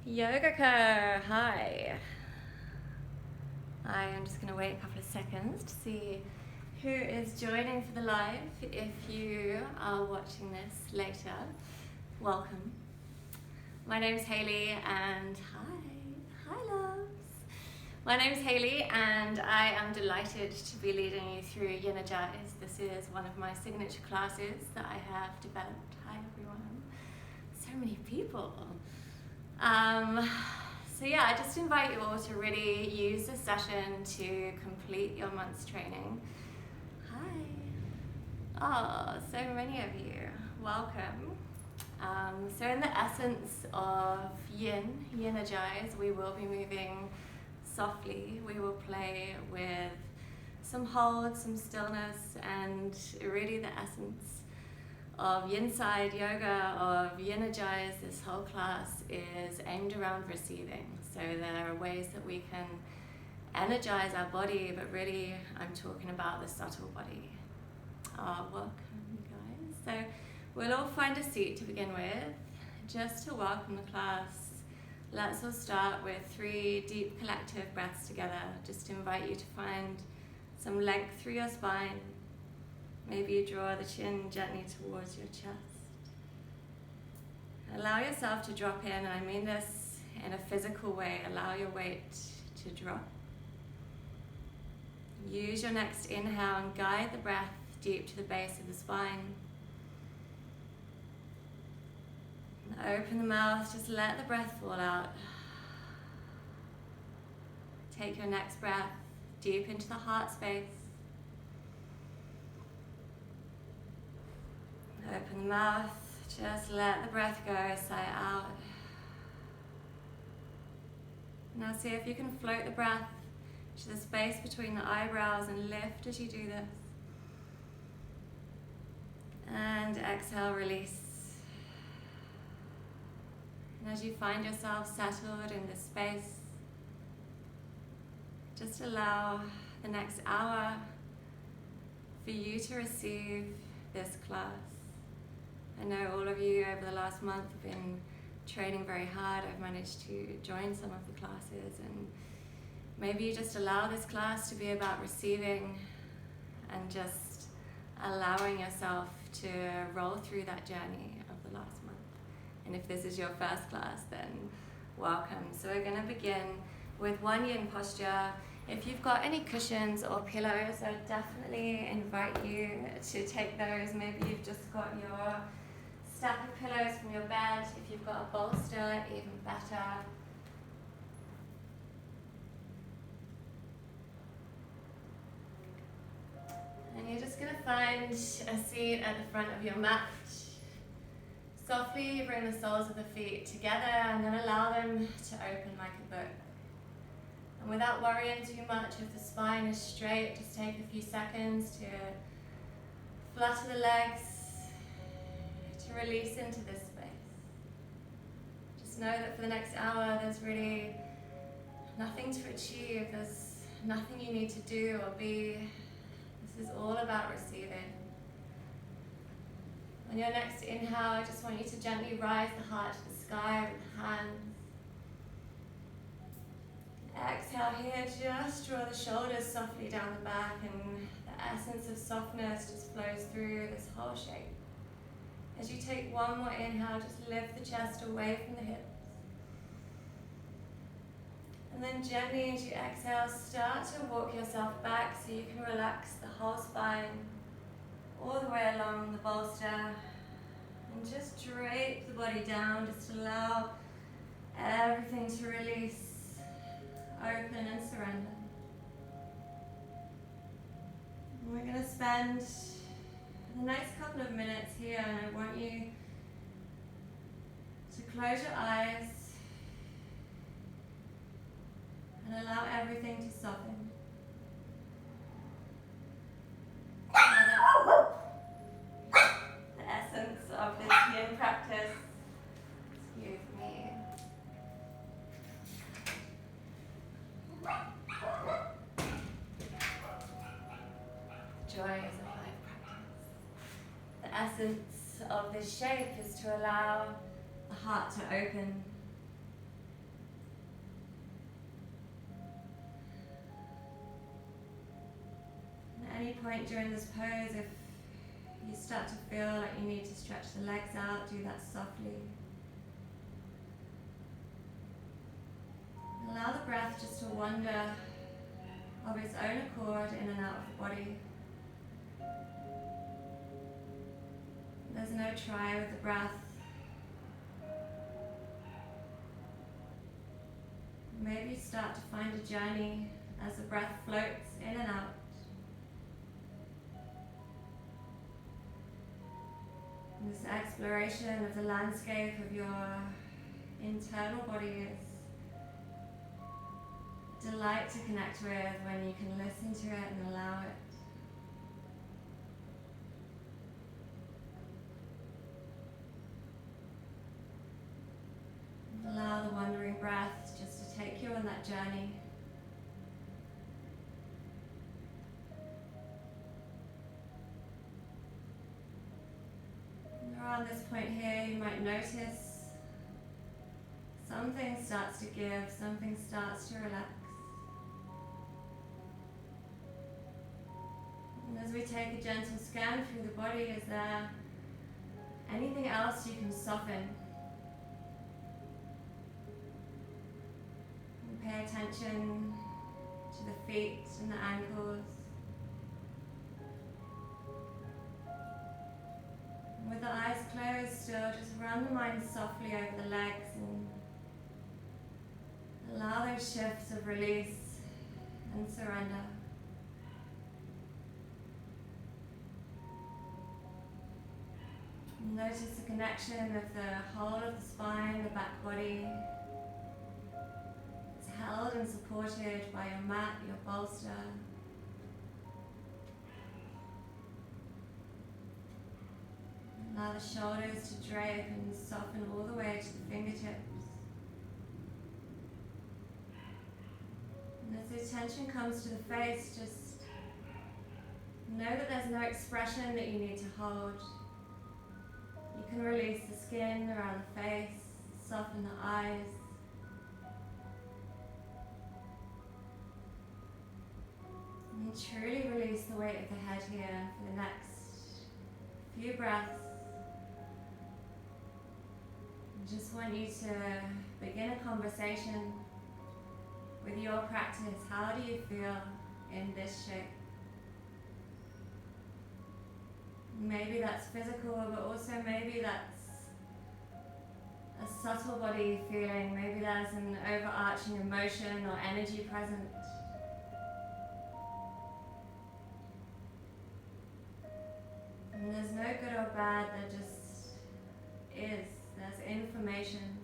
YogaKoh, hi. I am just going to wait a couple of seconds to see who is joining for the live. If you are watching this later, welcome. My name's Hayley and hi loves. My name's Hayley and I am delighted to be leading you through Yin Jais. This is one of my signature classes that I have developed. Hi everyone. So many people. So yeah, I just invite you all to really use this session to complete your month's training. Hi. Oh, so many of you. Welcome. So in the essence of Yin Jais, we will be moving softly. We will play with some hold, some stillness, and really the essence of Yin side yoga, of Yin Jais. This whole class is aimed around receiving. So there are ways that we can energize our body, but really I'm talking about the subtle body. Welcome you guys. So we'll all find a seat to begin with. Just to welcome the class, let's all start with 3 deep collective breaths together. Just invite you to find some length through your spine. Maybe you draw the chin gently towards your chest. Allow yourself to drop in, and I mean this in a physical way. Allow your weight to drop. Use your next inhale and guide the breath deep to the base of the spine. And open the mouth, just let the breath fall out. Take your next breath deep into the heart space. Open the mouth, just let the breath go, sigh out. Now see if you can float the breath to the space between the eyebrows and lift as you do this. And exhale, release. And as you find yourself settled in this space, just allow the next hour for you to receive this class. I know all of you over the last month have been training very hard. I've managed to join some of the classes, and maybe you just allow this class to be about receiving and just allowing yourself to roll through that journey of the last month. And if this is your first class, then welcome. So we're going to begin with one yin posture. If you've got any cushions or pillows, I definitely invite you to take those. Maybe you've just got your stack of pillows from your bed. If you've got a bolster, even better. And you're just going to find a seat at the front of your mat. Softly bring the soles of the feet together and then allow them to open like a book. And without worrying too much if the spine is straight, just take a few seconds to flutter the legs, to release into this space. Just know that for the next hour there's really nothing to achieve, there's nothing you need to do or be. This is all about receiving. On your next inhale, I just want you to gently rise the heart to the sky with the hands. Exhale here, just draw the shoulders softly down the back, and the essence of softness just flows through this whole shape. As you take one more inhale, just lift the chest away from the hips. And then gently as you exhale, start to walk yourself back so you can relax the whole spine all the way along the bolster. And just drape the body down, just allow everything to release, open and surrender. And we're going to spend the next couple of minutes here, and I want you to close your eyes and allow everything to soften. The essence of this yin practice, excuse me. Joys of life practice. The essence of this shape is to allow the heart to open At any point during this pose, if you start to feel like you need to stretch the legs out, do that softly. Allow the breath just to wander of its own accord in and out of the body. There's no try with the breath. Maybe start to find a journey as the breath floats in and out. And this exploration of the landscape of your internal body is a delight to connect with when you can listen to it and allow it. Allow the wandering breath just to take you on that journey. And around this point here, you might notice something starts to give, something starts to relax. And as we take a gentle scan through the body, is there anything else you can soften? Pay attention to the feet and the ankles. And with the eyes closed still, just run the mind softly over the legs and allow those shifts of release and surrender. Notice the connection of the whole of the spine, the back body. Held and supported by your mat, your bolster. Allow the shoulders to drape and soften all the way to the fingertips. And as the attention comes to the face, just know that there's no expression that you need to hold. You can release the skin around the face, soften the eyes. And truly release the weight of the head here for the next few breaths. I just want you to begin a conversation with your practice. How do you feel in this shape? Maybe that's physical, but also maybe that's a subtle body feeling. Maybe there's an overarching emotion or energy present. And there's no good or bad, there just is. There's information.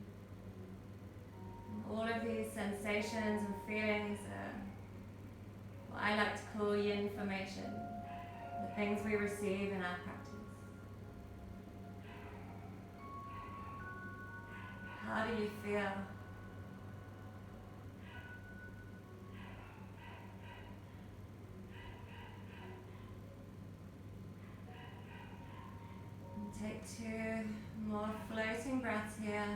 And all of these sensations and feelings are what I like to call yin-formation, the things we receive in our practice. How do you feel? Take 2 more floating breaths here.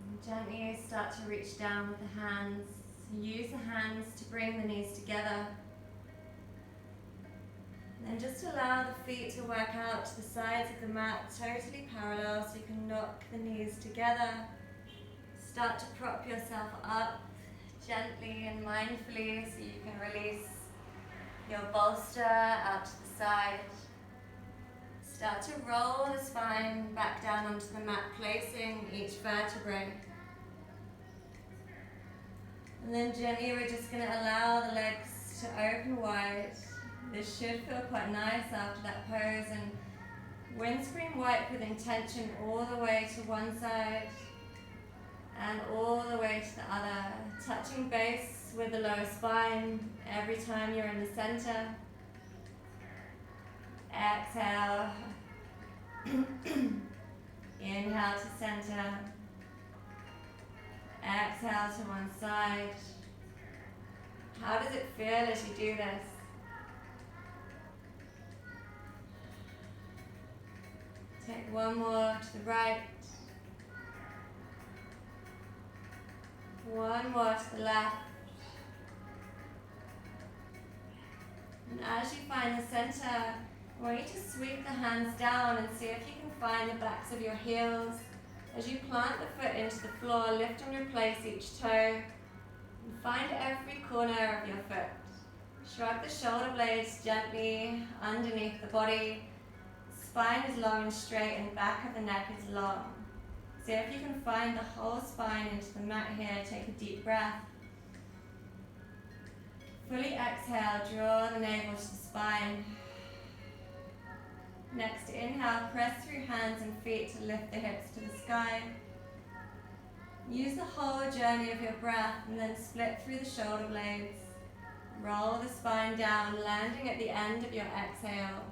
And gently start to reach down with the hands. Use the hands to bring the knees together. And then just allow the feet to work out to the sides of the mat, totally parallel, so you can knock the knees together. Start to prop yourself up gently and mindfully so you can release your bolster out to the side. Start to roll the spine back down onto the mat, placing each vertebrae. And then gently we're just going to allow the legs to open wide. This should feel quite nice after that pose, and windscreen wipe with intention all the way to one side and all the way to the other, touching base with the lower spine every time you're in the center. Exhale. Inhale to center. Exhale to one side. How does it feel as you do this? Take one more to the right. One more to the left. And as you find the center, I want you to sweep the hands down and see if you can find the backs of your heels. As you plant the foot into the floor, lift and replace each toe. And find every corner of your foot. Shrug the shoulder blades gently underneath the body. Spine is long and straight and back of the neck is long. See if you can find the whole spine into the mat here. Take a deep breath. Fully exhale, draw the navel to the spine. Next, inhale, press through hands and feet to lift the hips to the sky. Use the whole journey of your breath and then split through the shoulder blades. Roll the spine down, landing at the end of your exhale.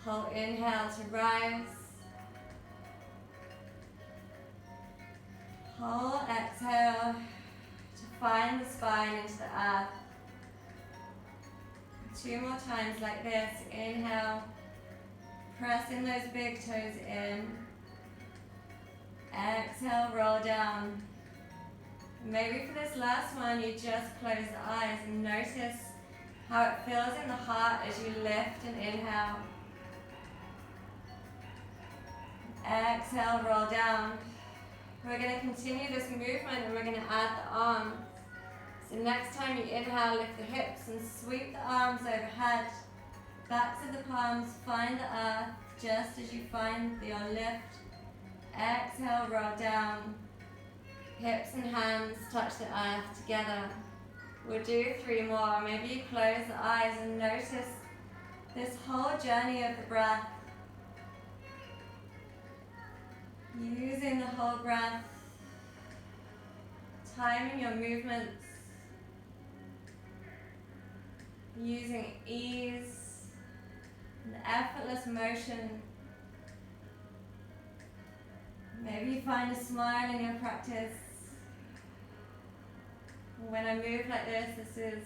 Whole inhale to rise. Whole exhale to find the spine into the earth. 2 more times like this. Inhale, pressing those big toes in. Exhale, roll down. Maybe for this last one, you just close the eyes and notice how it feels in the heart as you lift and inhale. Exhale, roll down. We're going to continue this movement and we're going to add the arms. So next time you inhale, lift the hips and sweep the arms overhead. Backs of the palms find the earth just as you find your lift. Exhale, roll down. Hips and hands touch the earth together. We'll do 3 more. Maybe you close the eyes and notice this whole journey of the breath. Using the whole breath, timing your movements, using ease and effortless motion. Maybe you find a smile in your practice. When I move like this, this is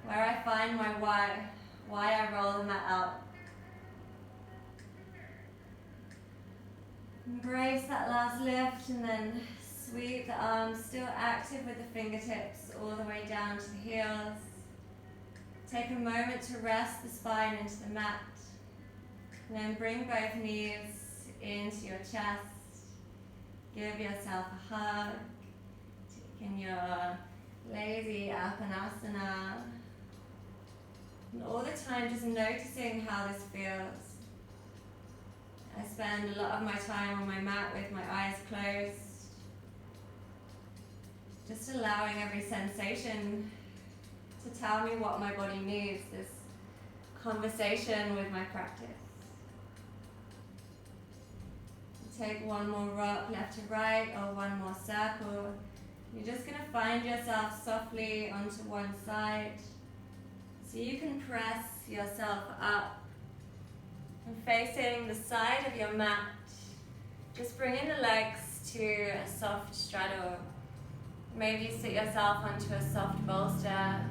where I find my why I roll the mat out. Embrace that last lift and then sweep the arms, still active with the fingertips all the way down to the heels. Take a moment to rest the spine into the mat. And then bring both knees into your chest. Give yourself a hug. Taking your lazy Apanasana. And all the time just noticing how this feels. I spend a lot of my time on my mat with my eyes closed. Just allowing every sensation to tell me what my body needs, this conversation with my practice. Take one more rock left to right or one more circle. You're just going to find yourself softly onto one side. So you can press yourself up. And facing the side of your mat, just bringing the legs to a soft straddle. Maybe sit yourself onto a soft bolster.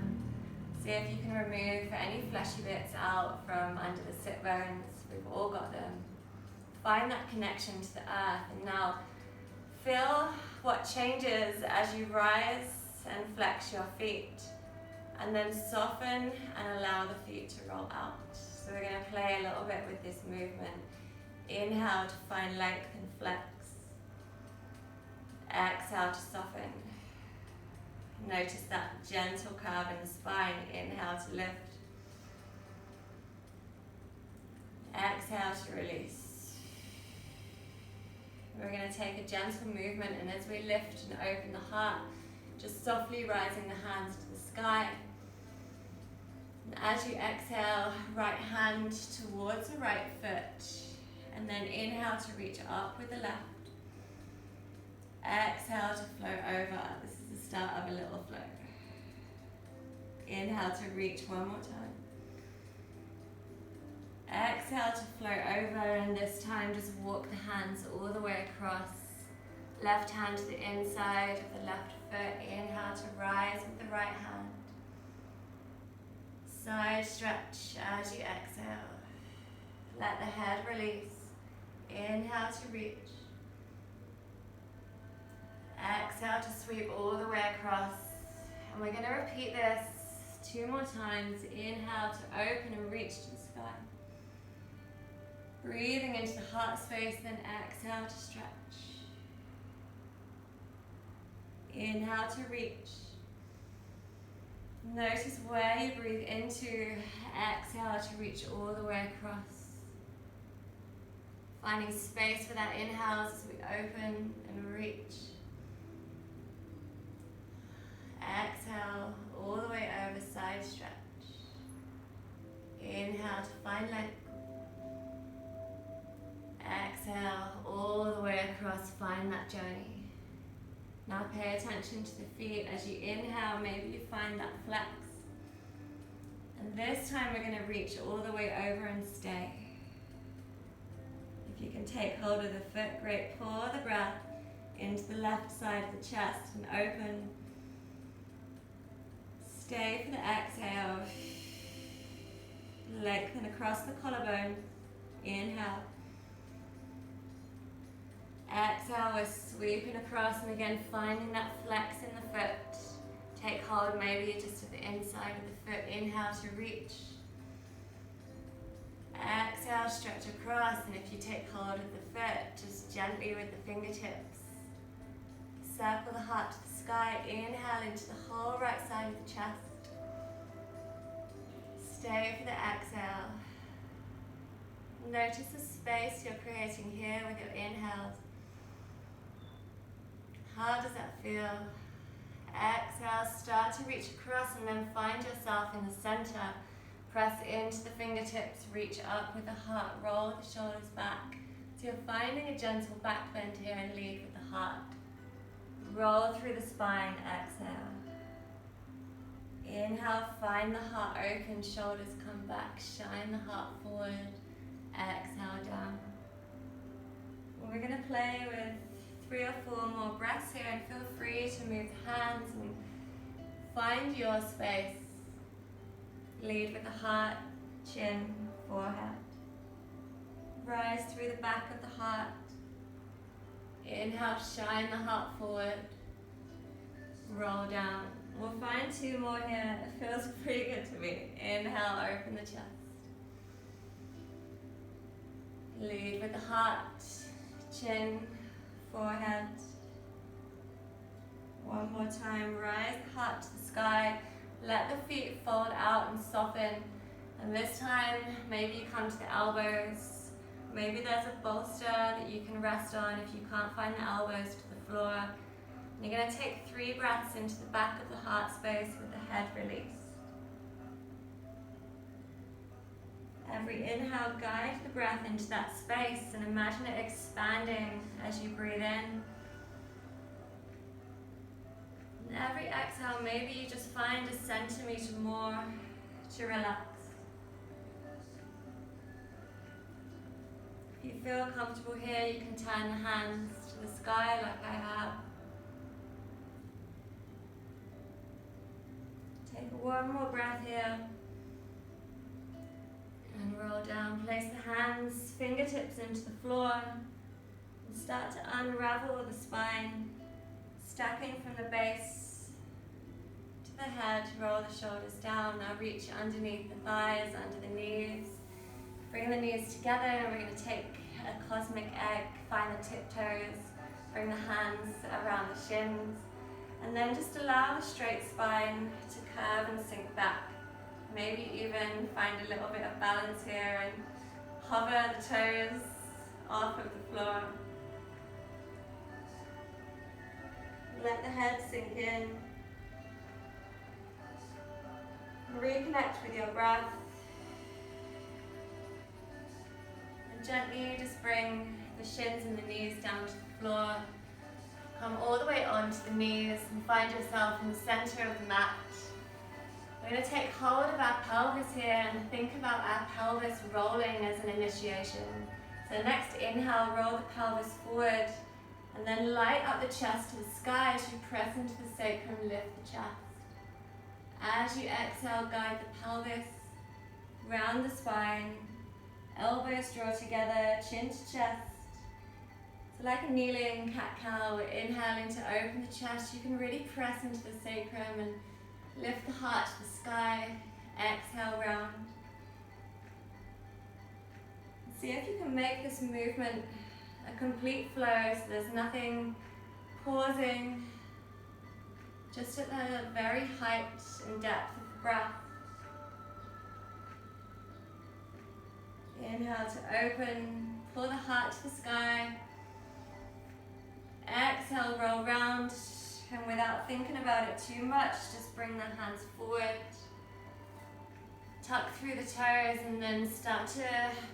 See if you can remove any fleshy bits out from under the sit bones. We've all got them. Find that connection to the earth, and now feel what changes as you rise and flex your feet, and then soften and allow the feet to roll out. So we're going to play a little bit with this movement. Inhale to find length and flex. Exhale to soften. Notice that gentle curve in the spine. Inhale to lift. Exhale to release. We're going to take a gentle movement, and as we lift and open the heart, just softly rising the hands to the sky. And as you exhale, right hand towards the right foot, and then inhale to reach up with the left. Exhale to flow over. This is the start of a little flow. Inhale to reach one more time. Exhale to flow over, and this time just walk the hands all the way across. Left hand to the inside of the left foot. Inhale to rise with the right hand. Side stretch as you exhale. Let the head release. Inhale to reach. Exhale to sweep all the way across. And we're going to repeat this 2 more times. Inhale to open and reach to the sky. Breathing into the heart space, then exhale to stretch. Inhale to reach. Notice where you breathe into. Exhale to reach all the way across. Finding space for that inhale as we open and reach. Exhale all the way over, side stretch. Inhale to find length. Exhale all the way across, find that journey. Now pay attention to the feet. As you inhale, maybe you find that flex. And this time we're going to reach all the way over and stay. If you can take hold of the foot, great. Pour the breath into the left side of the chest and open. Stay for the exhale. Lengthen across the collarbone. Inhale. Exhale, we're sweeping across, and again finding that flex in the foot. Take hold maybe just of the inside of the foot. Inhale to reach. Exhale, stretch across, and if you take hold of the foot, just gently with the fingertips. Circle the heart to the sky. Inhale into the whole right side of the chest. Stay for the exhale. Notice the space you're creating here with your inhales. How does that feel? Exhale, start to reach across and then find yourself in the center. Press into the fingertips, reach up with the heart, roll the shoulders back. So you're finding a gentle back bend here and lead with the heart. Roll through the spine, exhale. Inhale, find the heart open, shoulders come back, shine the heart forward. Exhale down. We're going to play with 3 or 4 more breaths here, and feel free to move the hands and find your space. Lead with the heart, chin, forehead. Rise through the back of the heart. Inhale, shine the heart forward. Roll down. We'll find 2 more here. It feels pretty good to me. Inhale, open the chest. Lead with the heart, chin, forehead. One more time, rise the heart to the sky. Let the feet fold out and soften. And this time, maybe you come to the elbows. Maybe there's a bolster that you can rest on if you can't find the elbows to the floor. And you're going to take 3 breaths into the back of the heart space with the head release. Every inhale, guide the breath into that space and imagine it expanding as you breathe in. And every exhale, maybe you just find a centimeter more to relax. If you feel comfortable here, you can turn the hands to the sky like I have. Take 1 more breath here. And roll down. Place the hands, fingertips into the floor. And start to unravel the spine. Stacking from the base to the head. Roll the shoulders down. Now reach underneath the thighs, under the knees. Bring the knees together, and we're going to take a cosmic egg. Find the tiptoes. Bring the hands around the shins. And then just allow the straight spine to curve and sink back. Maybe even find a little bit of balance here and hover the toes off of the floor. Let the head sink in. Reconnect with your breath. And gently just bring the shins and the knees down to the floor. Come all the way onto the knees and find yourself in the center of the mat. We're going to take hold of our pelvis here and think about our pelvis rolling as an initiation. So next inhale, roll the pelvis forward, and then light up the chest to the sky as you press into the sacrum, lift the chest. As you exhale, guide the pelvis, round the spine, elbows draw together, chin to chest. So Like a kneeling cat-cow, we're inhaling to open the chest. You can really press into the sacrum and lift the heart to the sky. Exhale, round. See if you can make this movement a complete flow, so there's nothing pausing, just at the very height and depth of the breath. Inhale to open, pull the heart to the sky. Exhale, roll round, and without thinking about it too much, just bring the hands forward. Tuck through the toes and then start to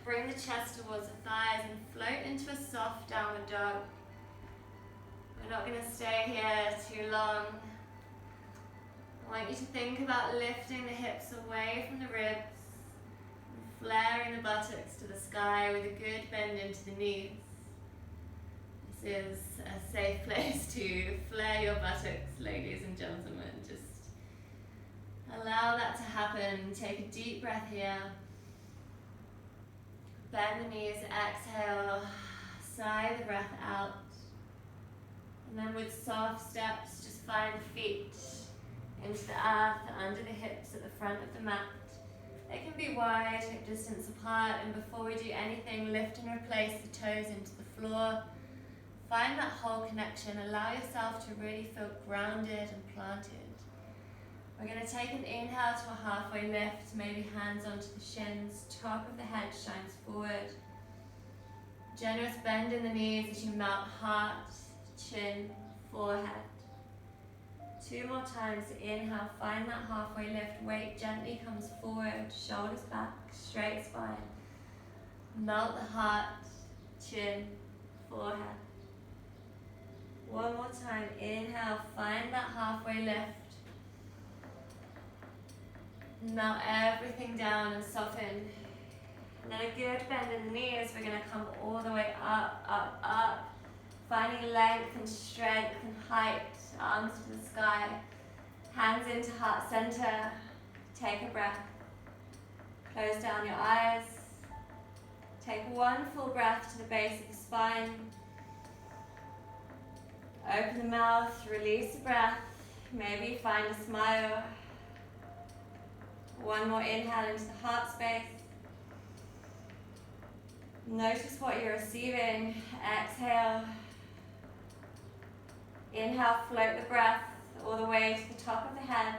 bring the chest towards the thighs and float into a soft downward dog. We're not going to stay here too long. I want you to think about lifting the hips away from the ribs and flaring the buttocks to the sky with a good bend into the knees. This is a safe place to flare your buttocks, ladies and gentlemen. Just allow that to happen. Take a deep breath here. Bend the knees, exhale, sigh the breath out. And then with soft steps, just find the feet into the earth, under the hips at the front of the mat. They can be wide, hip distance apart, and before we do anything, lift and replace the toes into the floor. Find that whole connection. Allow yourself to really feel grounded and planted. We're going to take an inhale to a halfway lift, maybe hands onto the shins, top of the head shines forward. Generous bend in the knees as you melt heart, chin, forehead. 2 more times. Inhale, find that halfway lift, weight gently comes forward, shoulders back, straight spine. Melt the heart, chin, forehead. 1 more time. Inhale, find that halfway lift. Melt everything down and soften. And then a good bend in the knees. We're going to come all the way up, up, up. Finding length and strength and height. Arms to the sky. Hands into heart center. Take a breath. Close down your eyes. Take 1 full breath to the base of the spine. Open the mouth, release the breath. Maybe find a smile. 1 more inhale into the heart space. Notice what you're receiving. Exhale. Inhale, float the breath all the way to the top of the head.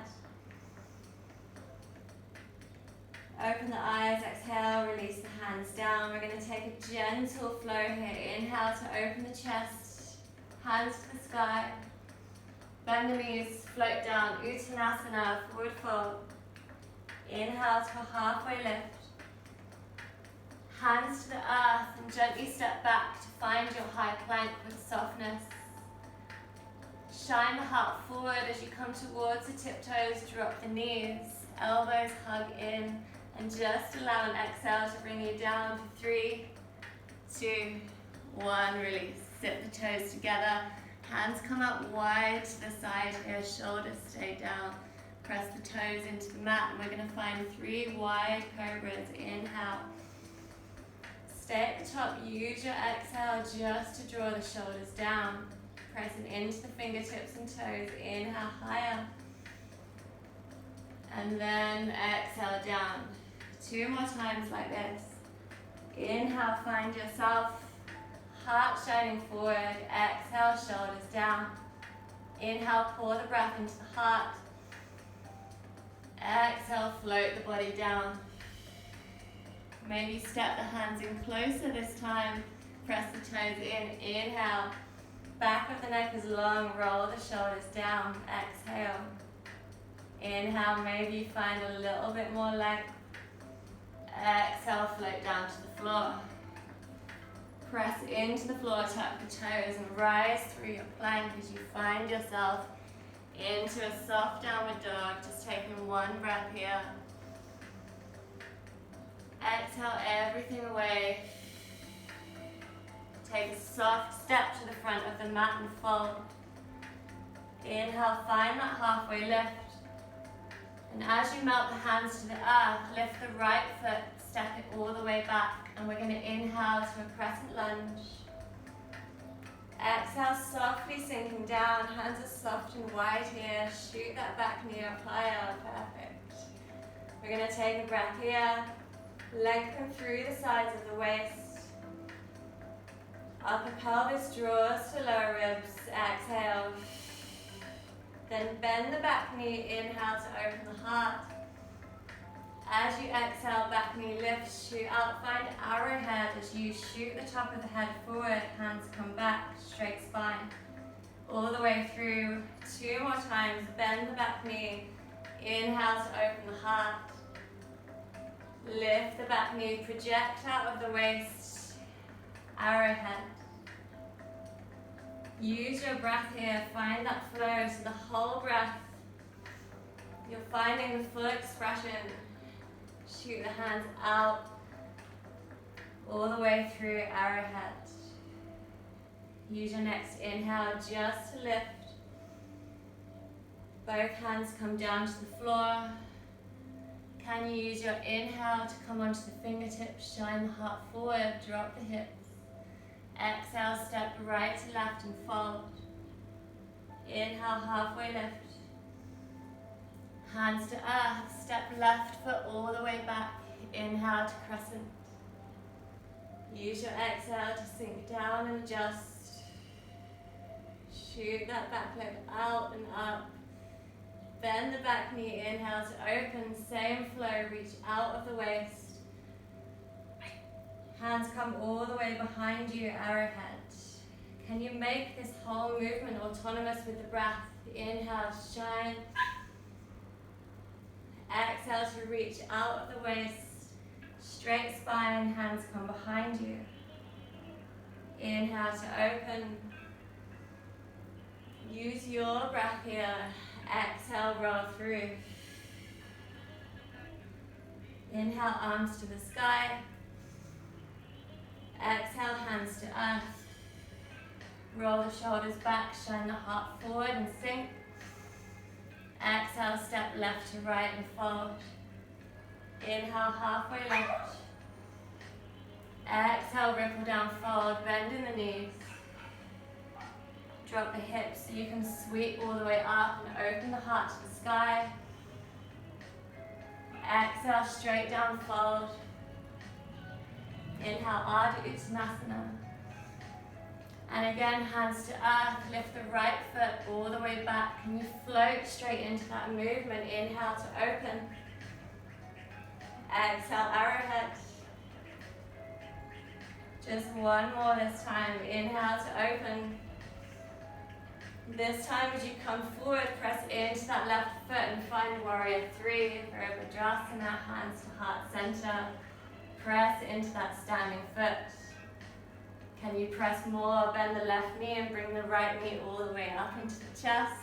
Open the eyes, exhale, release the hands down. We're going to take a gentle flow here. Inhale to open the chest, hands to the sky. Bend the knees, float down, Uttanasana, forward fold. Inhale to a halfway lift. Hands to the earth and gently step back to find your high plank with softness. Shine the heart forward as you come towards the tiptoes, drop the knees, elbows hug in, and just allow an exhale to bring you down for 3, 2, 1, release. Sit the toes together, hands come up wide to the side here, shoulders stay down. Press the toes into the mat, and we're going to find 3 wide cobras. Inhale. Stay at the top, use your exhale just to draw the shoulders down. Pressing into the fingertips and toes. Inhale higher. And then exhale down. 2 more times like this. Inhale, find yourself. Heart shining forward. Exhale, shoulders down. Inhale, pour the breath into the heart. Exhale, float the body down. Maybe step the hands in closer this time. Press the toes in. Inhale. Back of the neck is long, roll the shoulders down, exhale. Inhale, maybe find a little bit more length. Exhale, float down to the floor. Press into the floor, tuck the toes and rise through your plank as you find yourself into a soft downward dog. Just taking 1 breath here. Exhale everything away. Take a soft step to the front of the mat and fold. Inhale, find that halfway lift. And as you melt the hands to the earth, lift the right foot, step it all the way back. And we're going to inhale to a crescent lunge. Exhale, softly sinking down. Hands are soft and wide here. Shoot that back knee up higher. Perfect. We're going to take a breath here. Lengthen through the sides of the waist. Upper pelvis draws to lower ribs. Exhale. Then bend the back knee. Inhale to open the heart. As you exhale, back knee lifts, shoot out, find arrowhead as you shoot the top of the head forward, hands come back, straight spine. All the way through, 2 more times, bend the back knee, inhale to open the heart. Lift the back knee, project out of the waist, arrowhead. Use your breath here, find that flow, so the whole breath, you're finding the full expression. Shoot the hands out, all the way through, arrowhead. Use your next inhale just to lift. Both hands come down to the floor. Can you use your inhale to come onto the fingertips, shine the heart forward, drop the hips. Exhale, step right to left and fold. Inhale, halfway lift. Hands to earth, step left foot all the way back. Inhale to crescent. Use your exhale to sink down and adjust. Shoot that back leg out and up. Bend the back knee, inhale to open, same flow, reach out of the waist. Hands come all the way behind you, arrowhead. Can you make this whole movement autonomous with the breath? Inhale, shine. Exhale to reach out of the waist, straight spine, hands come behind you. Inhale to open. Use your breath here. Exhale, roll through. Inhale, arms to the sky. Exhale, hands to earth. Roll the shoulders back, shine the heart forward and sink. Exhale, step left to right and fold. Inhale, halfway lift. Exhale, ripple down, fold, bend in the knees. Drop the hips so you can sweep all the way up and open the heart to the sky. Exhale, straight down, fold. Inhale, Ardha Uttanasana. And again, hands to earth, lift the right foot all the way back. Can you float straight into that movement? Inhale to open. Exhale, arrowhead. Just one more this time. Inhale to open. This time as you come forward, press into that left foot and find warrior three. Virabhadrasana, hands to heart center. Press into that standing foot. Can you press more? Bend the left knee and bring the right knee all the way up into the chest.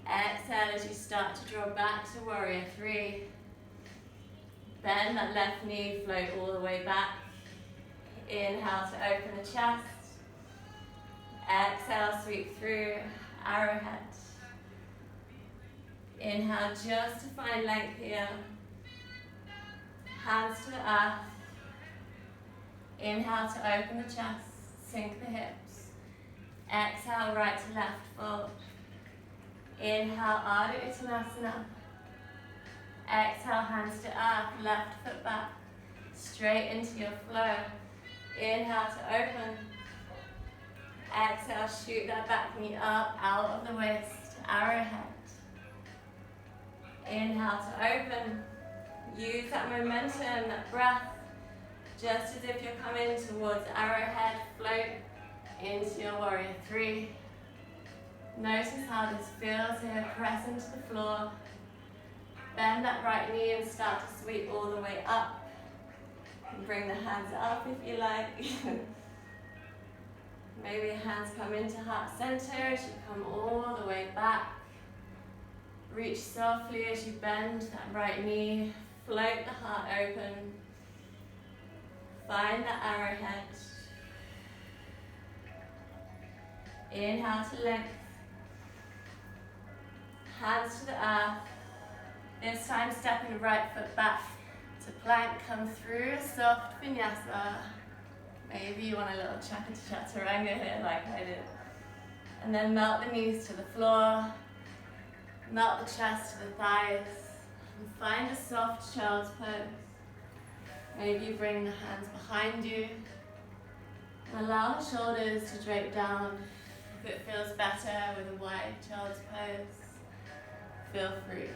Exhale as you start to draw back to warrior three. Bend that left knee, float all the way back. Inhale to open the chest. Exhale, sweep through, arrowhead. Inhale just to find length here. Hands to the earth. Inhale to open the chest, sink the hips. Exhale, right to left, fold. Inhale, Ardha Uttanasana. Exhale, hands to earth, left foot back, straight into your flow. Inhale to open. Exhale, shoot that back knee up, out of the waist, arrowhead. Inhale to open. Use that momentum, that breath. Just as if you're coming towards arrowhead, float into your warrior three. Notice how this feels here, press into the floor. Bend that right knee and start to sweep all the way up. And bring the hands up if you like. Maybe hands come into heart center as you come all the way back. Reach softly as you bend that right knee. Float the heart open. Find the arrowhead. Inhale to length. Hands to the earth. This time stepping the right foot back to plank. Come through a soft vinyasa. Maybe you want a little chaturanga here like I did. And then melt the knees to the floor, melt the chest to the thighs, and find a soft child's pose. Maybe you bring the hands behind you. And allow the shoulders to drape down. If it feels better with a wide child's pose, feel free.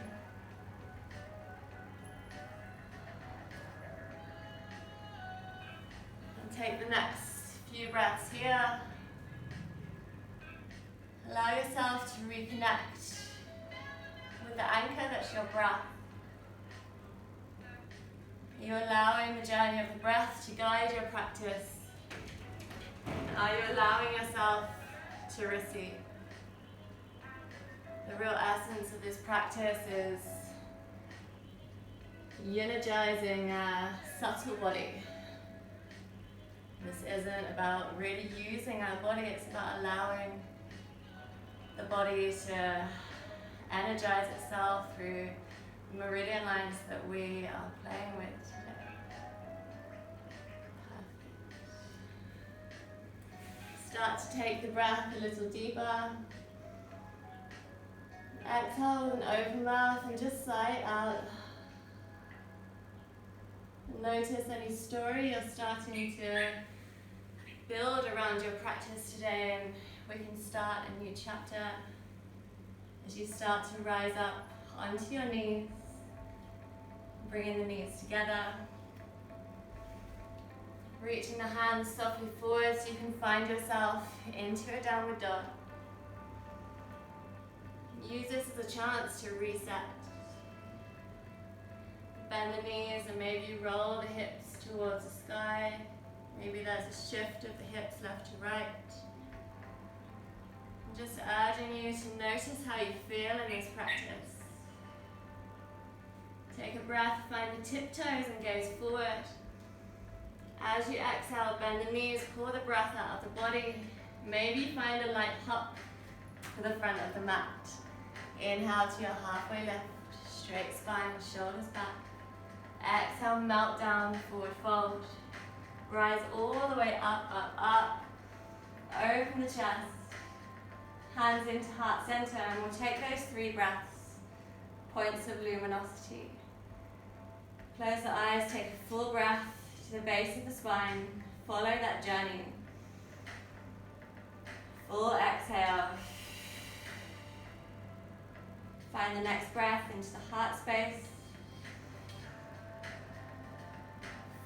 And take the next few breaths here. Allow yourself to reconnect with the anchor that's your breath. You're allowing the journey of the breath to guide your practice. Are you allowing yourself to receive? The real essence of this practice is energizing a subtle body. This isn't about really using our body, it's about allowing the body to energize itself through the meridian lines that we are playing with today. Perfect. Start to take the breath a little deeper. Exhale with an open mouth and just sigh it out. Notice any story you're starting to build around your practice today, and we can start a new chapter as you start to rise up onto your knees, bringing the knees together. Reaching the hands softly forward so you can find yourself into a downward dog. Use this as a chance to reset. Bend the knees and maybe roll the hips towards the sky. Maybe there's a shift of the hips left to right. I'm just urging you to notice how you feel in this practice. Take a breath, find the tiptoes and gaze forward. As you exhale, bend the knees, pull the breath out of the body. Maybe find a light hop to the front of the mat. Inhale to your halfway lift, straight spine, shoulders back. Exhale, melt down, forward fold. Rise all the way up, up, up. Open the chest. Hands into heart center, and we'll take those 3 breaths, points of luminosity. Close the eyes, take a full breath to the base of the spine. Follow that journey. Full exhale. Find the next breath into the heart space.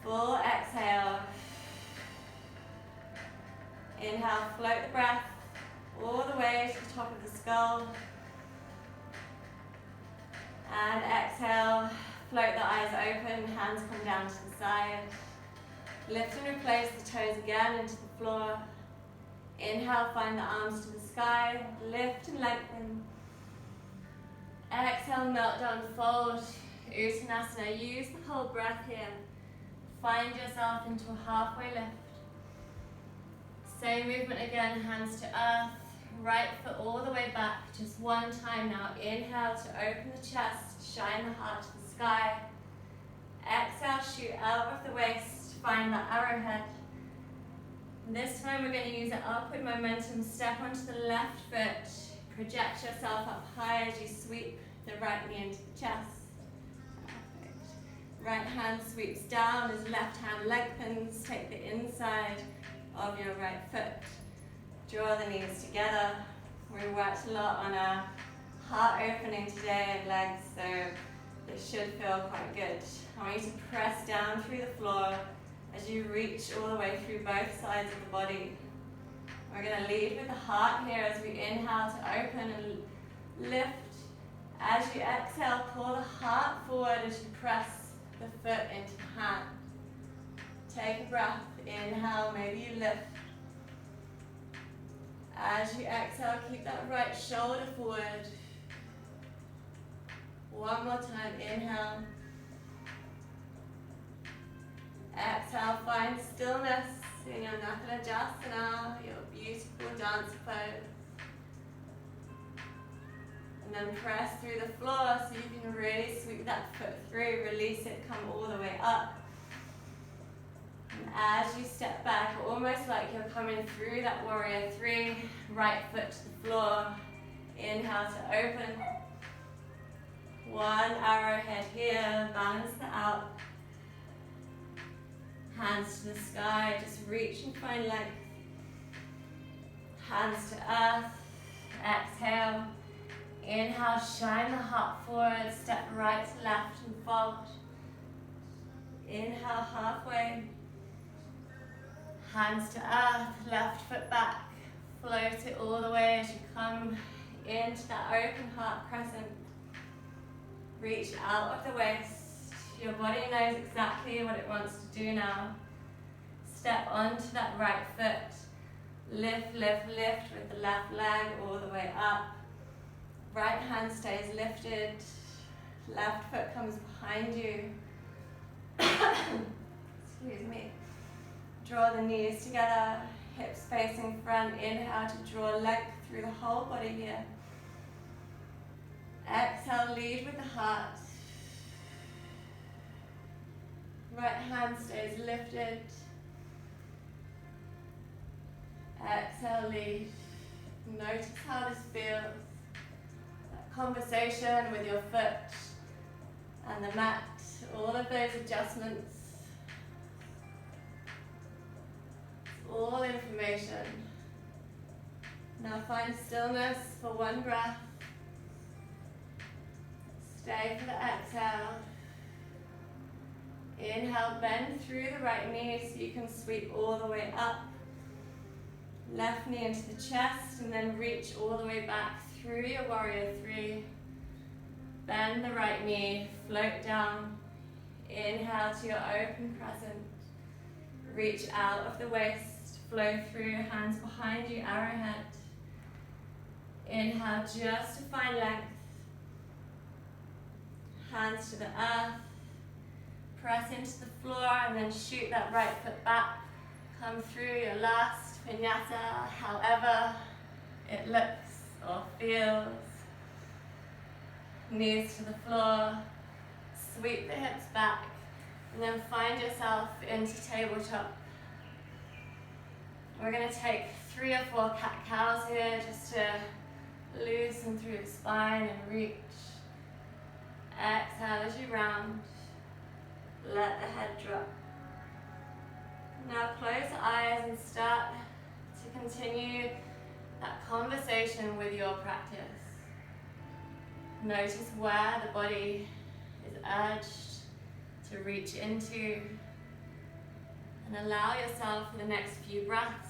Full exhale. Inhale, float the breath all the way to the top of the skull. And exhale, float the eyes open, hands come down to the side. Lift and replace the toes again into the floor. Inhale, find the arms to the sky. Lift and lengthen. Exhale, melt down, fold. Uttanasana. Use the whole breath here. Find yourself into a halfway lift. Same movement again, hands to earth. Right foot all the way back. Just one time now. Inhale to open the chest, shine the heart to the sky. Exhale, shoot out of the waist. Find that arrowhead. And this time we're going to use an upward momentum. Step onto the left foot. Project yourself up high as you sweep the right knee into the chest. Perfect. Right hand sweeps down as left hand lengthens. Take the inside of your right foot. Draw the knees together. We worked a lot on our heart opening today and legs, so this should feel quite good. I want you to press down through the floor as you reach all the way through both sides of the body. We're going to lead with the heart here as we inhale to open and lift. As you exhale, pull the heart forward as you press the foot into the hand. Take a breath. Inhale, maybe you lift. As you exhale, keep that right shoulder forward. One more time. Inhale. Exhale, find stillness in your Nakanajasana, your beautiful dance pose. And then press through the floor so you can really sweep that foot through, release it, come all the way up. And as you step back, almost like you're coming through that warrior three, right foot to the floor. Inhale to open. One arrowhead here, balance that out. Hands to the sky, just reach and find length. Hands to earth, exhale. Inhale, shine the heart forward, step right to left and fold. Inhale, halfway. Hands to earth, left foot back. Float it all the way as you come into that open heart crescent. Reach out of the waist. Your body knows exactly what it wants to do now. Step onto that right foot. Lift, lift, lift with the left leg all the way up. Right hand stays lifted. Left foot comes behind you. Excuse me. Draw the knees together, hips facing front. Inhale to draw length through the whole body here. Exhale, lead with the heart. Right hand stays lifted. Exhale, lead. Notice how this feels. That conversation with your foot and the mat, all of those adjustments. It's all information. Now find stillness for one breath. Stay for the exhale. Inhale, bend through the right knee so you can sweep all the way up. Left knee into the chest and then reach all the way back through your warrior three. Bend the right knee, float down. Inhale to your open crescent. Reach out of the waist, flow through, hands behind you, arrowhead. Inhale just to find length. Hands to the earth. Press into the floor and then shoot that right foot back. Come through your last vinyasa, however it looks or feels. Knees to the floor. Sweep the hips back. And then find yourself into tabletop. We're going to take 3 or 4 cat-cows here just to loosen through the spine and reach. Exhale as you round. Let the head drop. Now close the eyes and start to continue that conversation with your practice. Notice where the body is urged to reach into, and allow yourself for the next few breaths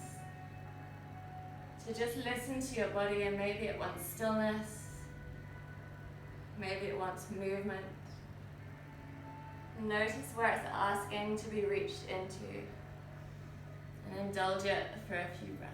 to just listen to your body, and maybe it wants stillness, maybe it wants movement. Notice where it's asking to be reached into, and indulge it for a few breaths.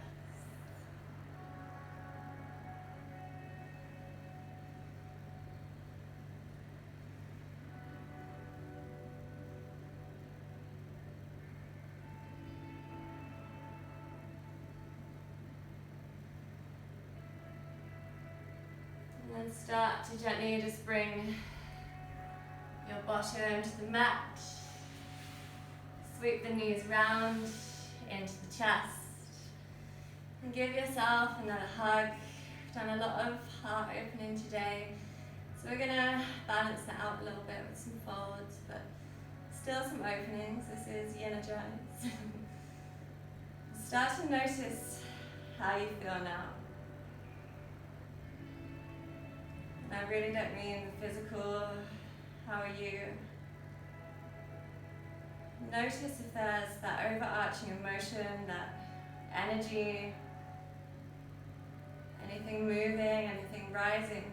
And then start to gently just bring your bottom to the mat. Sweep the knees round into the chest. And give yourself another hug. We've done a lot of heart opening today. So we're going to balance that out a little bit with some folds, but still some openings. This is YogaKoh. Start to notice how you feel now. And I really don't mean the physical. How are you? Notice if there's that overarching emotion, that energy, anything moving, anything rising.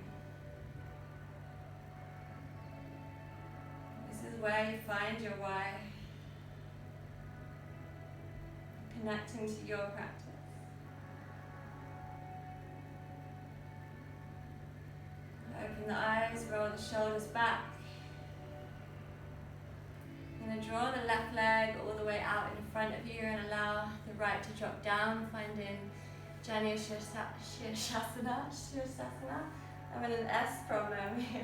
This is where you find your why, connecting to your practice. Open the eyes, roll the shoulders back. I'm going to draw the left leg all the way out in front of you and allow the right to drop down, finding Jani Shirshasana. I'm in an S problem here.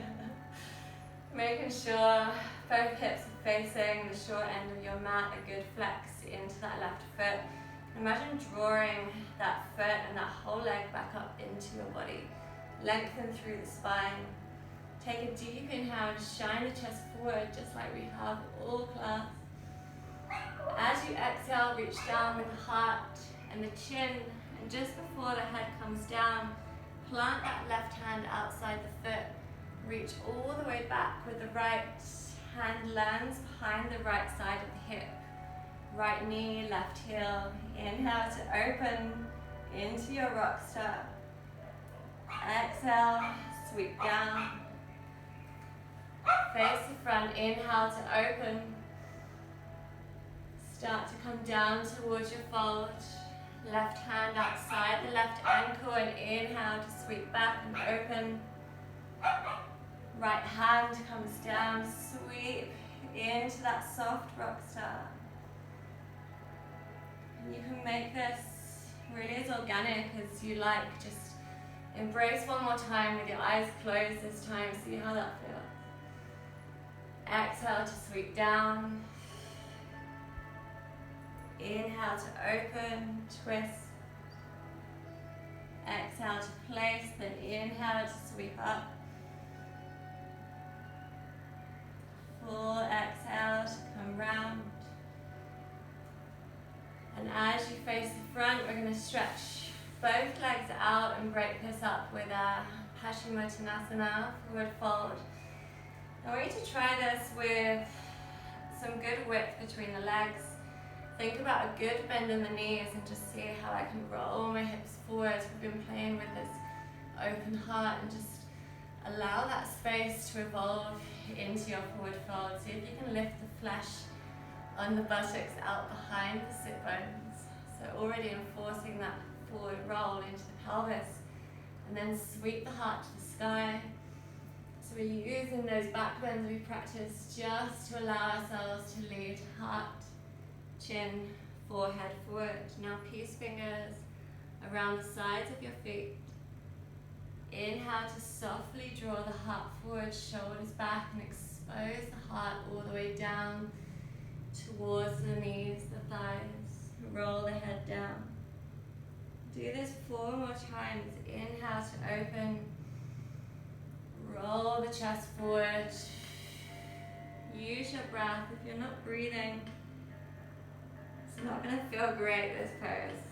Making sure both hips are facing the short end of your mat, a good flex into that left foot. Imagine drawing that foot and that whole leg back up into your body. Lengthen through the spine. Take a deep inhale and shine the chest forward just like we have all class. As you exhale, reach down with the heart and the chin, and just before the head comes down, plant that left hand outside the foot. Reach all the way back with the right hand lands behind the right side of the hip. Right knee, left heel. Inhale to open into your rock star. Exhale, sweep down. Face the front, inhale to open. Start to come down towards your fold. Left hand outside the left ankle and inhale to sweep back and open. Right hand comes down, sweep into that soft rock star. And you can make this really as organic as you like. Just embrace one more time with your eyes closed this time. See how that feels. Exhale to sweep down. Inhale to open, twist. Exhale to place, then inhale to sweep up. Full exhale to come round. And as you face the front, we're going to stretch both legs out and break this up with a Paschimottanasana, forward fold. I want you to try this with some good width between the legs. Think about a good bend in the knees and just see how I can roll my hips forward. We've been playing with this open heart and just allow that space to evolve into your forward fold. See if you can lift the flesh on the buttocks out behind the sit bones. So already enforcing that forward roll into the pelvis. And then sweep the heart to the sky. So we're using those back bends we practiced just to allow ourselves to lead heart, chin, forehead forward. Now peace fingers around the sides of your feet. Inhale to softly draw the heart forward, shoulders back, and expose the heart all the way down towards the knees, the thighs. Roll the head down. Do this 4 more times. Inhale to open. Roll the chest forward. Use your breath. If you're not breathing, it's not going to feel great, this pose.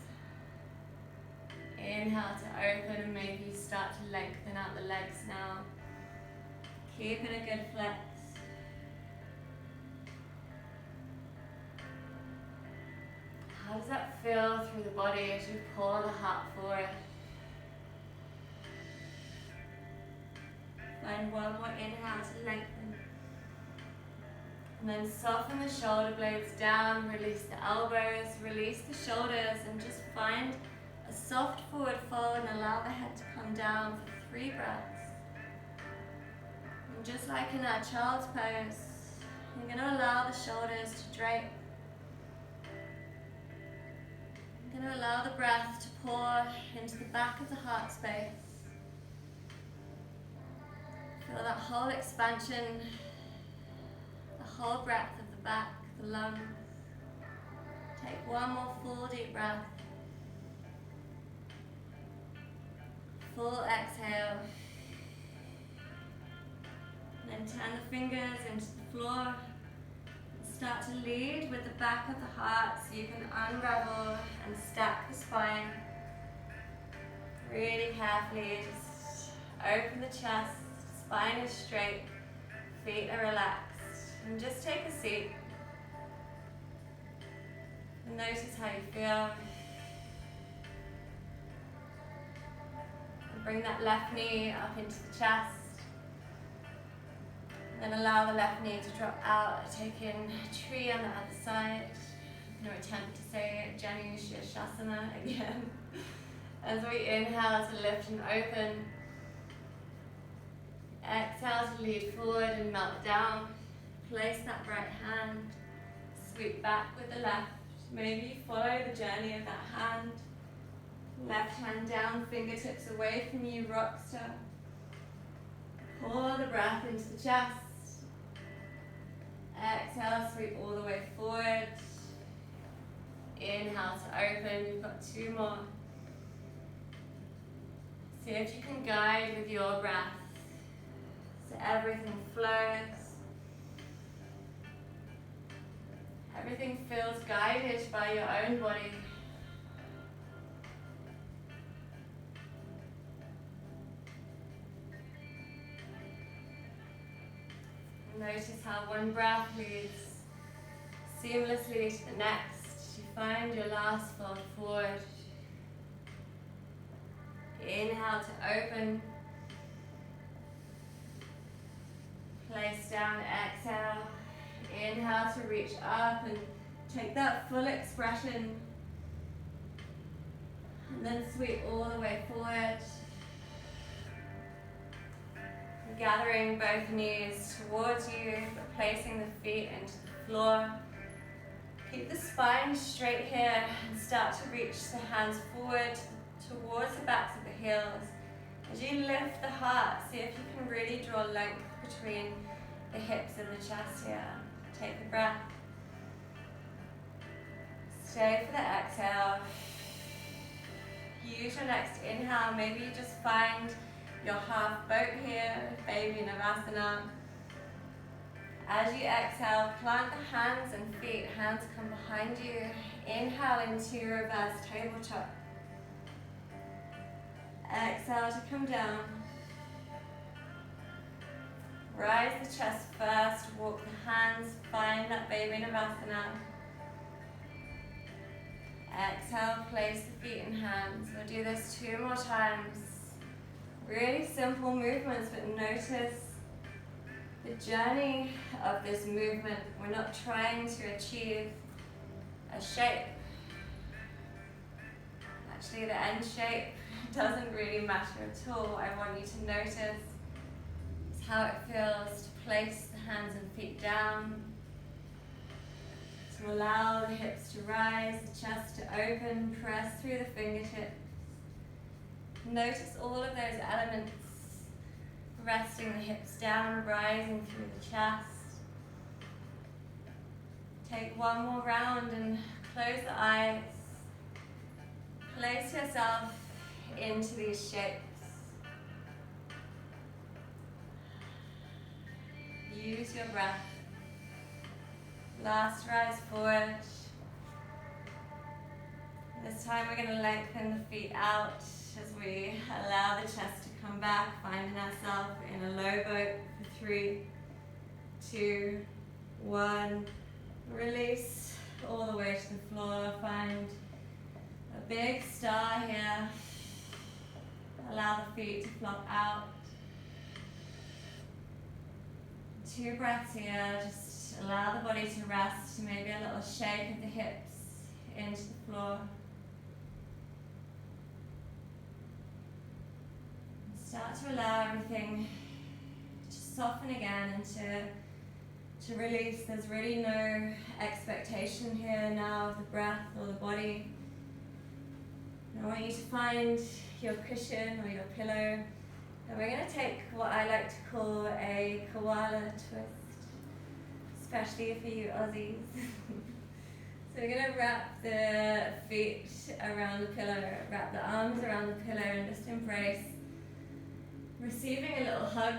Inhale to open, and maybe you start to lengthen out the legs now. Keeping a good flex. How does that feel through the body as you pull the heart forward? Find one more inhale to lengthen. And then soften the shoulder blades down, release the elbows, release the shoulders, and just find a soft forward fold and allow the head to come down for 3 breaths. And just like in our child's pose, you're going to allow the shoulders to drape. You're going to allow the breath to pour into the back of the heart space. Feel that whole expansion, the whole breadth of the back, the lungs. Take one more full deep breath. Full exhale. And then turn the fingers into the floor. Start to lead with the back of the heart so you can unravel and stack the spine. Really carefully, just open the chest, spine is straight, feet are relaxed. And just take a seat. And notice how you feel. And bring that left knee up into the chest. Then allow the left knee to drop out, take in a tree on the other side. No attempt to say Janu Shirshasana again. As we inhale to lift and open. Exhale to lead forward and melt down. Place that right hand. Sweep back with the left. Maybe you follow the journey of that hand. Left hand down, fingertips away from you, rock star. Pour the breath into the chest. exhale, sweep all the way forward. Inhale to open, you've got 2 more. See if you can guide with your breath so everything flows. Everything feels guided by your own body. Notice how one breath leads seamlessly to the next. You find your last fold forward. Inhale to open. Place down, exhale. Inhale to reach up and take that full expression. And then sweep all the way forward. Gathering both knees towards you, but placing the feet into the floor. Keep the spine straight here and start to reach the hands forward towards the backs of the heels. As you lift the heart, see if you can really draw length between the hips and the chest here. Take a breath. Stay for the exhale. Use your next inhale. Maybe you just find your half boat here, baby Navasana. As you exhale, plant the hands and feet. Hands come behind you. Inhale into reverse tabletop. Exhale to come down. Rise the chest first, walk the hands, find that baby Navasana. Exhale, place the feet and hands. We'll do this 2 more times. Really simple movements, but notice the journey of this movement. We're not trying to achieve a shape. Actually, the end shape doesn't really matter at all. I want you to notice how it feels to place the hands and feet down, to allow the hips to rise, the chest to open, press through the fingertips. Notice all of those elements, resting the hips down, rising through the chest. Take 1 more round and close the eyes. Place yourself into these shapes. Use your breath. Last rise forward. This time we're going to lengthen the feet out as we allow the chest to come back, finding ourselves in a low boat for 3, 2, 1. Release all the way to the floor. Find a big star here. Allow the feet to flop out. 2 breaths here. Just allow the body to rest. Maybe a little shake of the hips into the floor. Start to allow everything to soften again and to release. There's really no expectation here now of the breath or the body. I want you to find your cushion or your pillow, and we're going to take what I like to call a koala twist, especially for you Aussies. So we're going to wrap the feet around the pillow, wrap the arms around the pillow, and just embrace receiving a little hug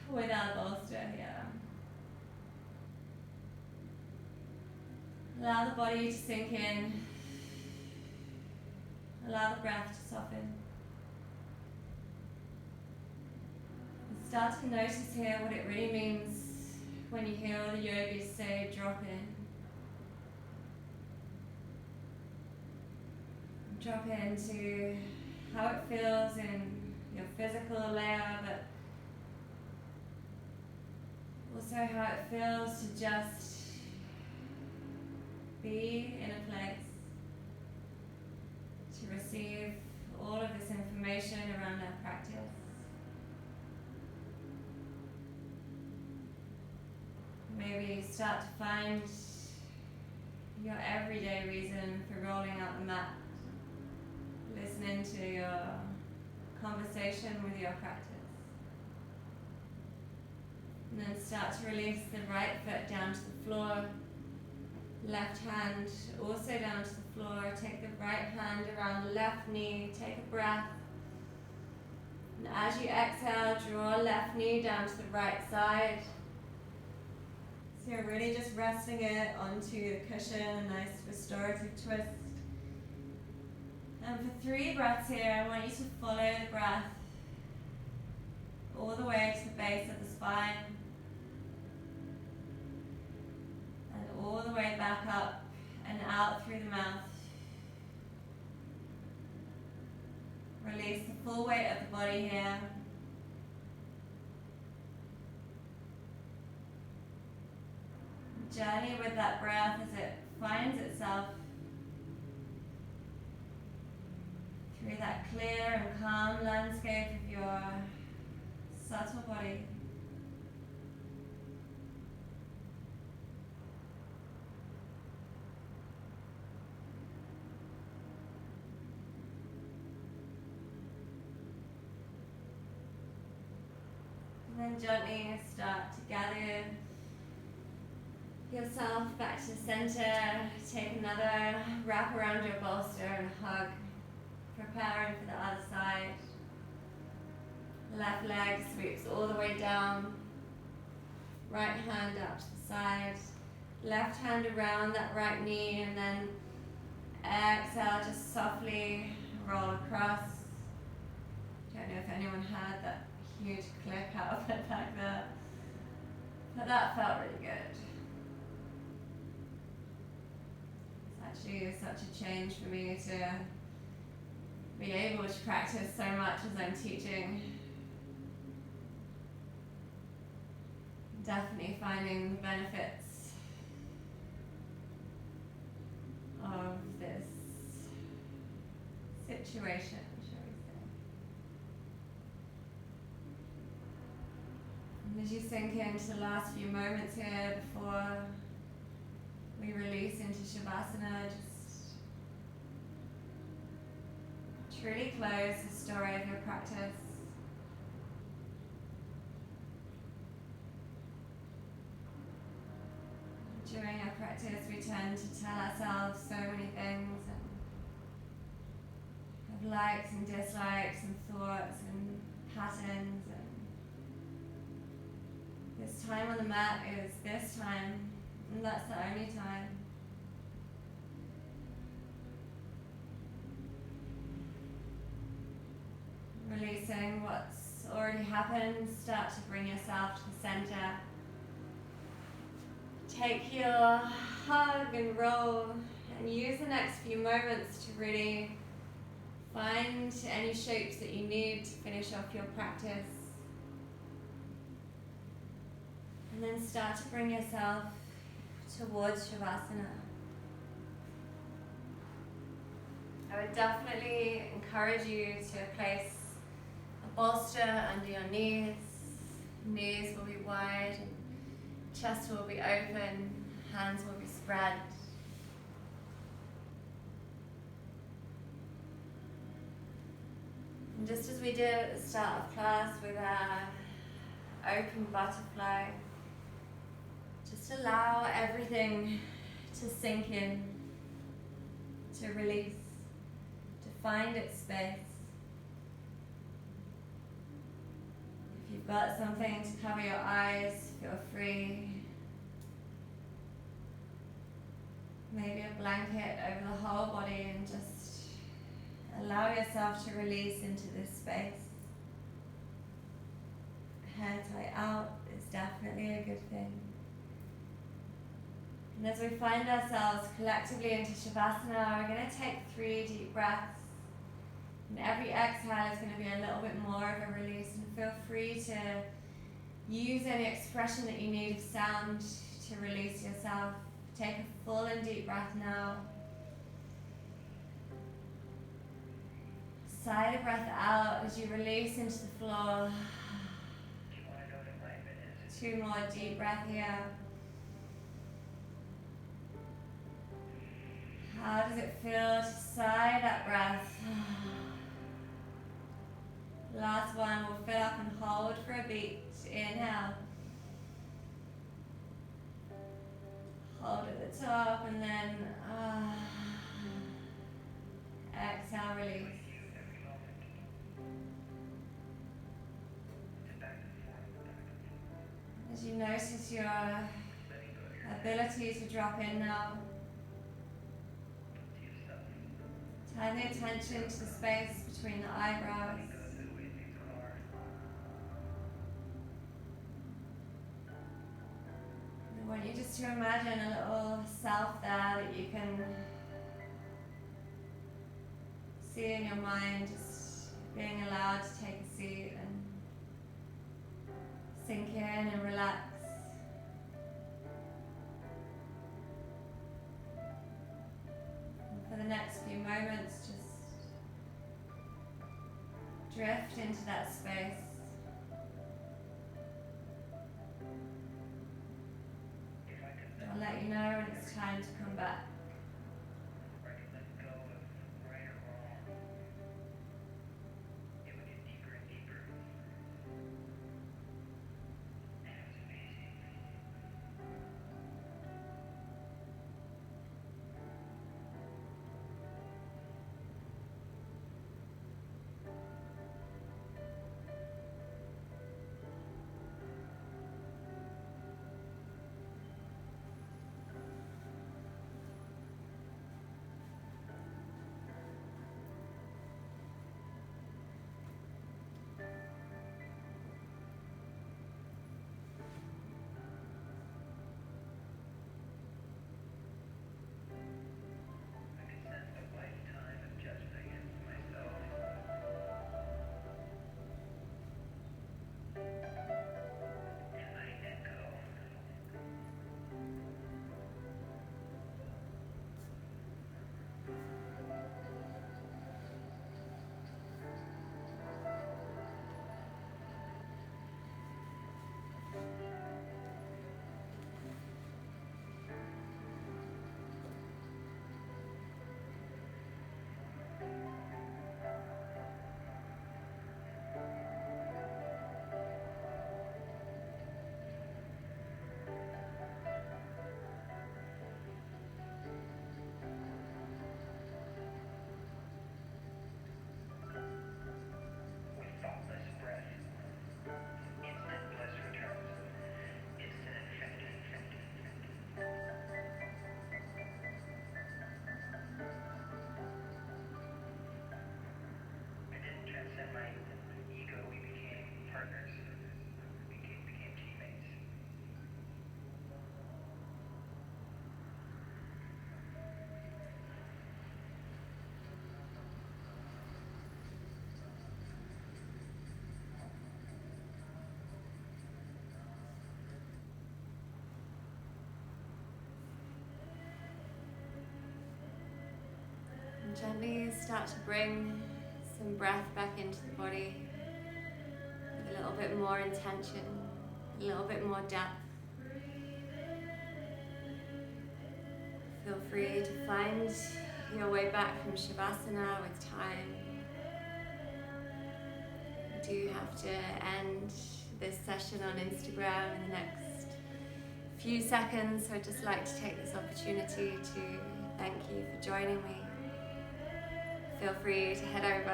with our bolster here. Allow the body to sink in. Allow the breath to soften. And start to notice here what it really means when you hear all the yogis say drop in. Drop into how it feels in your physical layer, but also how it feels to just be in a place, to receive all of this information around our practice. Maybe start to find your everyday reason for rolling out the mat, listening to your conversation with your practice. And then start to release the right foot down to the floor. Left hand also down to the floor. Take the right hand around the left knee. Take a breath. And as you exhale, draw left knee down to the right side. So you're really just resting it onto the cushion, a nice restorative twist. And for 3 breaths here, I want you to follow the breath all the way to the base of the spine. And all the way back up and out through the mouth. Release the full weight of the body here. Journey with that breath as it finds itself through that clear and calm landscape of your subtle body. And then gently start to gather yourself back to the center. Take another wrap around your bolster and hug. Preparing for the other side. Left leg sweeps all the way down. Right hand out to the side. Left hand around that right knee, and then exhale, just softly roll across. Don't know if anyone heard that huge click out of it back there, but that felt really good. It's actually such a change for me to be able to practice so much as I'm teaching. Definitely finding the benefits of this situation, shall we say. And as you sink into the last few moments here before we release into Shavasana, just truly close the story of your practice. During our practice, we tend to tell ourselves so many things and have likes and dislikes and thoughts and patterns. And this time on the mat is this time, and that's the only time. Releasing what's already happened, start to bring yourself to the center. Take your hug and roll and use the next few moments to really find any shapes that you need to finish off your practice. And then start to bring yourself towards Shavasana. I would definitely encourage you to place a bolster under your knees. Knees will be wide, and chest will be open, hands will be spread. And just as we did at the start of class with our open butterfly, just allow everything to sink in, to release, to find its space. If you've got something to cover your eyes, feel free. Maybe a blanket over the whole body, and just allow yourself to release into this space. Hair tie out is definitely a good thing. And as we find ourselves collectively into Shavasana, we're going to take 3 deep breaths. And every exhale is going to be a little bit more of a release, and feel free to use any expression that you need of sound to release yourself. Take a full and deep breath now. Sigh the breath out as you release into the floor. 2 more deep breaths here. How does it feel to sigh that breath? Last one, we'll fill up and hold for a beat. Inhale. Hold at the top and then exhale, release. As you notice your ability to drop in now, turn the attention to the space between the eyebrows. I want you just to imagine a little self there that you can see in your mind, just being allowed to take a seat and sink in and relax. And for the next few moments, just drift into that space. I'll let you know when it's time to come back. Gently start to bring some breath back into the body with a little bit more intention, a little bit more depth. Feel free to find your way back from Shavasana with time. I do have to end this session on Instagram in the next few seconds, so I'd just like to take this opportunity to thank you for joining me. Feel free to head over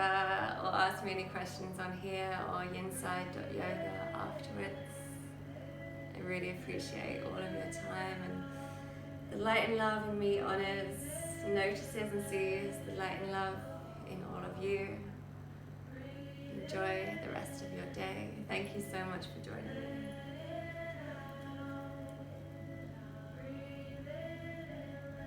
or ask me any questions on here or yinside.yoga afterwards. I really appreciate all of your time, and the light and love in me honors, notices and sees the light and love in all of you. Enjoy the rest of your day. Thank you so much for joining me.